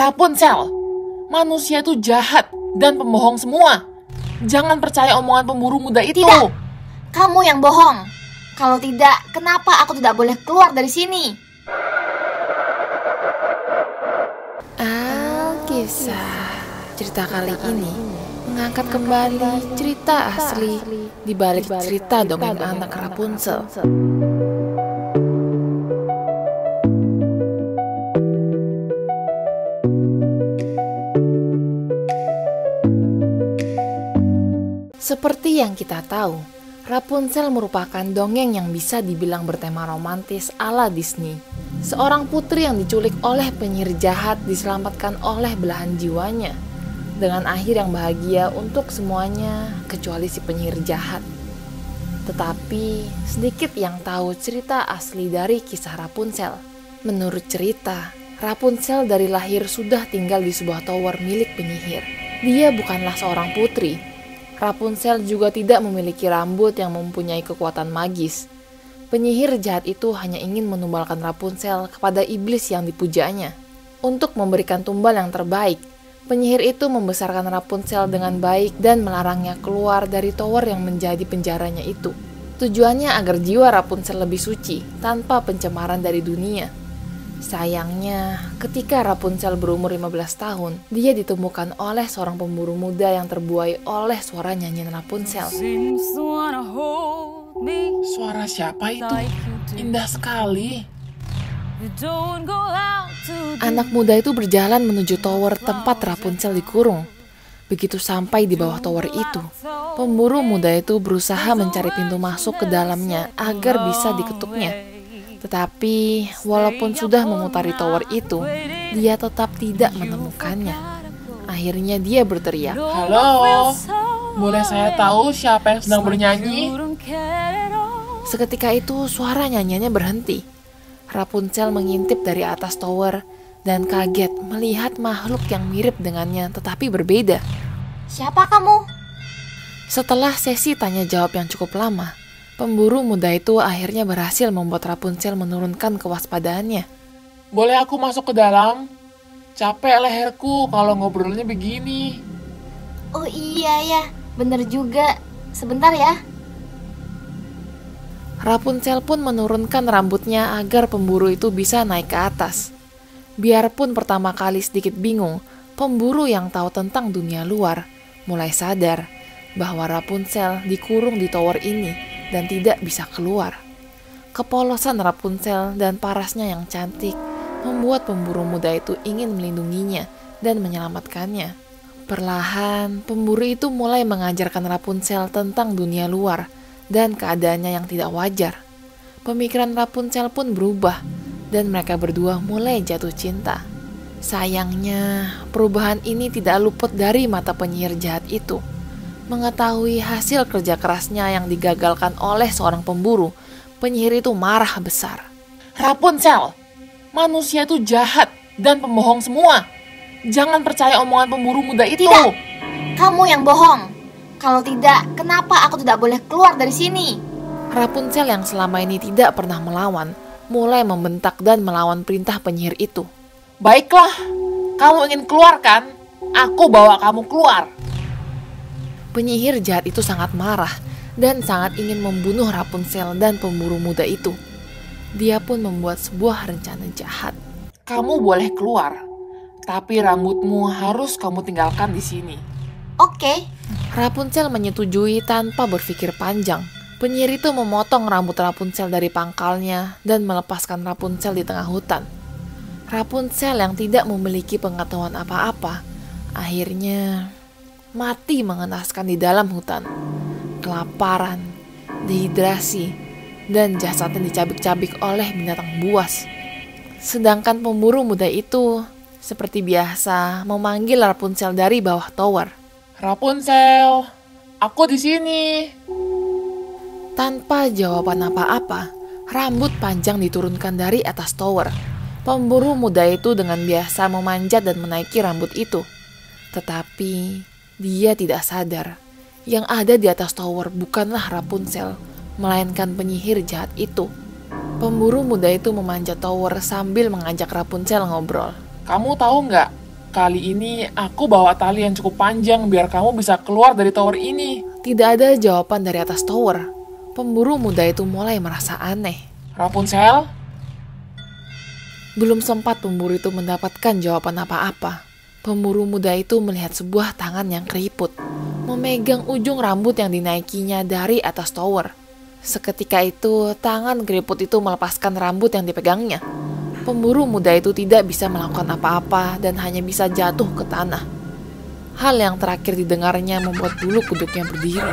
Rapunzel, manusia itu jahat dan pembohong semua. Jangan percaya omongan pemburu muda itu. Tidak, kamu yang bohong. Kalau tidak, kenapa aku tidak boleh keluar dari sini? Alkisah. Cerita kali ini mengangkat kembali cerita asli di balik cerita dongeng anak Rapunzel. Seperti yang kita tahu, Rapunzel merupakan dongeng yang bisa dibilang bertema romantis ala Disney. Seorang putri yang diculik oleh penyihir jahat diselamatkan oleh belahan jiwanya, dengan akhir yang bahagia untuk semuanya kecuali si penyihir jahat. Tetapi sedikit yang tahu cerita asli dari kisah Rapunzel. Menurut cerita, Rapunzel dari lahir sudah tinggal di sebuah tower milik penyihir. Dia bukanlah seorang putri. Rapunzel juga tidak memiliki rambut yang mempunyai kekuatan magis. Penyihir jahat itu hanya ingin menumbalkan Rapunzel kepada iblis yang dipujanya. Untuk memberikan tumbal yang terbaik, penyihir itu membesarkan Rapunzel dengan baik dan melarangnya keluar dari tower yang menjadi penjaranya itu. Tujuannya agar jiwa Rapunzel lebih suci tanpa pencemaran dari dunia. Sayangnya, ketika Rapunzel berumur 15 tahun, dia ditemukan oleh seorang pemburu muda yang terbuai oleh suara nyanyian Rapunzel. Suara siapa itu? Indah sekali. Anak muda itu berjalan menuju tower tempat Rapunzel dikurung. Begitu sampai di bawah tower itu, pemburu muda itu berusaha mencari pintu masuk ke dalamnya agar bisa diketuknya. Tetapi walaupun sudah memutari tower itu, dia tetap tidak menemukannya. Akhirnya dia berteriak, Halo, boleh saya tahu siapa yang sedang bernyanyi? Seketika itu suara nyanyiannya berhenti. Rapunzel mengintip dari atas tower dan kaget melihat makhluk yang mirip dengannya tetapi berbeda. Siapa kamu? Setelah sesi tanya jawab yang cukup lama, pemburu muda itu akhirnya berhasil membuat Rapunzel menurunkan kewaspadaannya. Boleh aku masuk ke dalam? Capek leherku kalau ngobrolnya begini. Oh iya ya, bener juga. Sebentar ya. Rapunzel pun menurunkan rambutnya agar pemburu itu bisa naik ke atas. Biarpun pertama kali sedikit bingung, pemburu yang tahu tentang dunia luar mulai sadar bahwa Rapunzel dikurung di tower ini dan tidak bisa keluar. Kepolosan Rapunzel dan parasnya yang cantik membuat pemburu muda itu ingin melindunginya dan menyelamatkannya. Perlahan, pemburu itu mulai mengajarkan Rapunzel tentang dunia luar dan keadaannya yang tidak wajar. Pemikiran Rapunzel pun berubah dan mereka berdua mulai jatuh cinta. Sayangnya, perubahan ini tidak luput dari mata penyihir jahat itu. Mengetahui hasil kerja kerasnya yang digagalkan oleh seorang pemburu, penyihir itu marah besar. Rapunzel, manusia itu jahat dan pembohong semua. Jangan percaya omongan pemburu muda itu. Tidak, kamu yang bohong. Kalau tidak, kenapa aku tidak boleh keluar dari sini? Rapunzel yang selama ini tidak pernah melawan, mulai membentak dan melawan perintah penyihir itu. Baiklah, kamu ingin keluar kan? Aku bawa kamu keluar. Penyihir jahat itu sangat marah dan sangat ingin membunuh Rapunzel dan pemburu muda itu. Dia pun membuat sebuah rencana jahat. Kamu boleh keluar, tapi rambutmu harus kamu tinggalkan di sini. Oke. Rapunzel menyetujui tanpa berpikir panjang. Penyihir itu memotong rambut Rapunzel dari pangkalnya dan melepaskan Rapunzel di tengah hutan. Rapunzel yang tidak memiliki pengetahuan apa-apa, akhirnya mati mengenaskan di dalam hutan. Kelaparan, dehidrasi, dan jasadnya dicabik-cabik oleh binatang buas. Sedangkan pemburu muda itu, seperti biasa, memanggil Rapunzel dari bawah tower. Rapunzel, aku di sini. Tanpa jawaban apa-apa, rambut panjang diturunkan dari atas tower. Pemburu muda itu dengan biasa memanjat dan menaiki rambut itu. Tetapi dia tidak sadar, yang ada di atas tower bukanlah Rapunzel, melainkan penyihir jahat itu. Pemburu muda itu memanjat tower sambil mengajak Rapunzel ngobrol. Kamu tahu nggak, Kali ini aku bawa tali yang cukup panjang biar kamu bisa keluar dari tower ini. Tidak ada jawaban dari atas tower. Pemburu muda itu mulai merasa aneh. Rapunzel? Belum sempat pemburu itu mendapatkan jawaban apa-apa. Pemburu muda itu melihat sebuah tangan yang keriput, memegang ujung rambut yang dinaikinya dari atas tower. Seketika itu, tangan keriput itu melepaskan rambut yang dipegangnya. Pemburu muda itu tidak bisa melakukan apa-apa dan hanya bisa jatuh ke tanah. Hal yang terakhir didengarnya membuat bulu kuduknya berdiri.